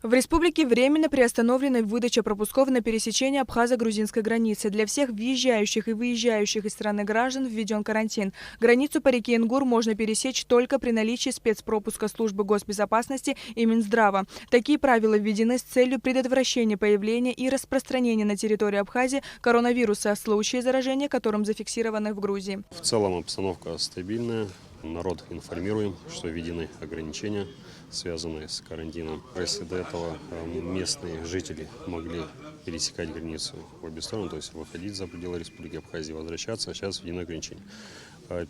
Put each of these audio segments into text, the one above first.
В республике временно приостановлена выдача пропусков на пересечение абхазо-грузинской границы. Для всех въезжающих и выезжающих из страны граждан введен карантин. Границу по реке Ингур можно пересечь только при наличии спецпропуска службы госбезопасности и Минздрава. Такие правила введены с целью предотвращения появления и распространения на территории Абхазии коронавируса, случаи заражения которым зафиксированы в Грузии. В целом обстановка стабильная. Народ информируем, что введены ограничения, связанные с карантином. Если до этого местные жители могли пересекать границу в обе стороны, то есть выходить за пределы Республики Абхазия, возвращаться, сейчас введены ограничения.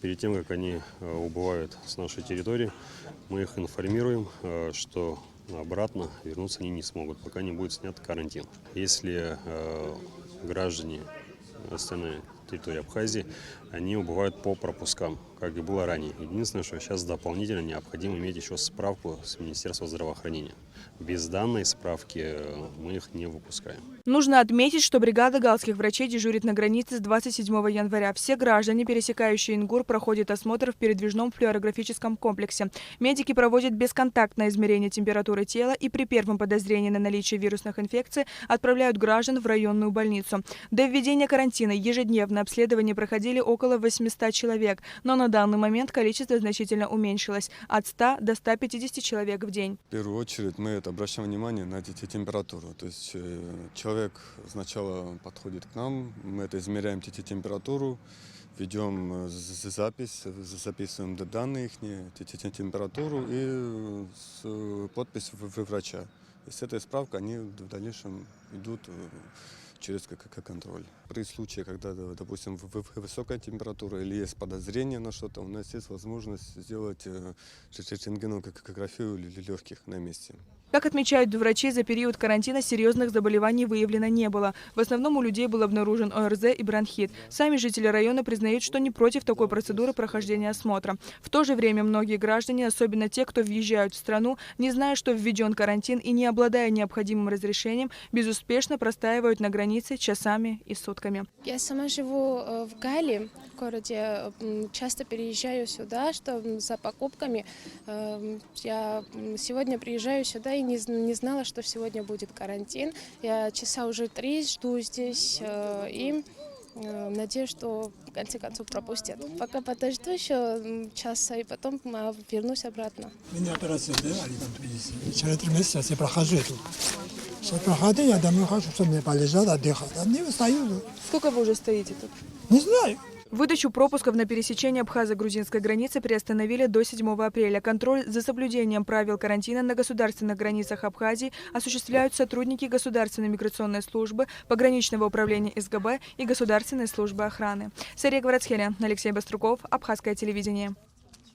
Перед тем, как они убывают с нашей территории, мы их информируем, что обратно вернуться они не смогут, пока не будет снят карантин. Если граждане остальной территории Абхазии, они убывают по пропускам, как и было ранее. Единственное, что сейчас дополнительно необходимо иметь еще справку с Министерства здравоохранения. Без данной справки мы их не выпускаем. Нужно отметить, что бригада галских врачей дежурит на границе с 27 января. Все граждане, пересекающие Ингур, проходят осмотр в передвижном флюорографическом комплексе. Медики проводят бесконтактное измерение температуры тела и при первом подозрении на наличие вирусных инфекций отправляют граждан в районную больницу. До введения карантина ежедневно обследование проходили около 800 человек, но на данный момент количество значительно уменьшилось – от 100 до 150 человек в день. В первую очередь мы обращаем внимание на температуру. То есть человек сначала подходит к нам, мы измеряем температуру, ведем запись, записываем данные их, температуру и подпись врача. И с этой справкой они в дальнейшем идут через контроль. При случае, когда, допустим, высокая температура или есть подозрение на что-то, у нас есть возможность сделать рентгенографию легких на месте. Как отмечают врачи, за период карантина серьезных заболеваний выявлено не было. В основном у людей был обнаружен ОРЗ и бронхит. Сами жители района признают, что не против такой процедуры прохождения осмотра. В то же время многие граждане, особенно те, кто въезжают в страну, не зная, что введен карантин и не обладая необходимым разрешением, безуспешно простаивают на границе часами и сутками. Я сама живу в Гали, в городе, часто переезжаю сюда, что за покупками. Я сегодня приезжаю сюда и не знала, что сегодня будет карантин. Я часа уже 3 жду здесь и надеюсь, что в конце концов пропустят. Пока подожду еще часа и потом вернусь обратно. Меня операция сделали там в Тбилиси. Через 3 месяца я прохожу эту. Сейчас проходи, я домой хочу, чтобы мне полежать, отдыхать. А не встаю. Сколько вы уже стоите тут? Не знаю. Выдачу пропусков на пересечение абхазо-грузинской границы приостановили до 7 апреля. Контроль за соблюдением правил карантина на государственных границах Абхазии осуществляют сотрудники Государственной миграционной службы, пограничного управления СГБ и Государственной службы охраны. Сария Гварацхеля, Алексей Баструков, Абхазское телевидение.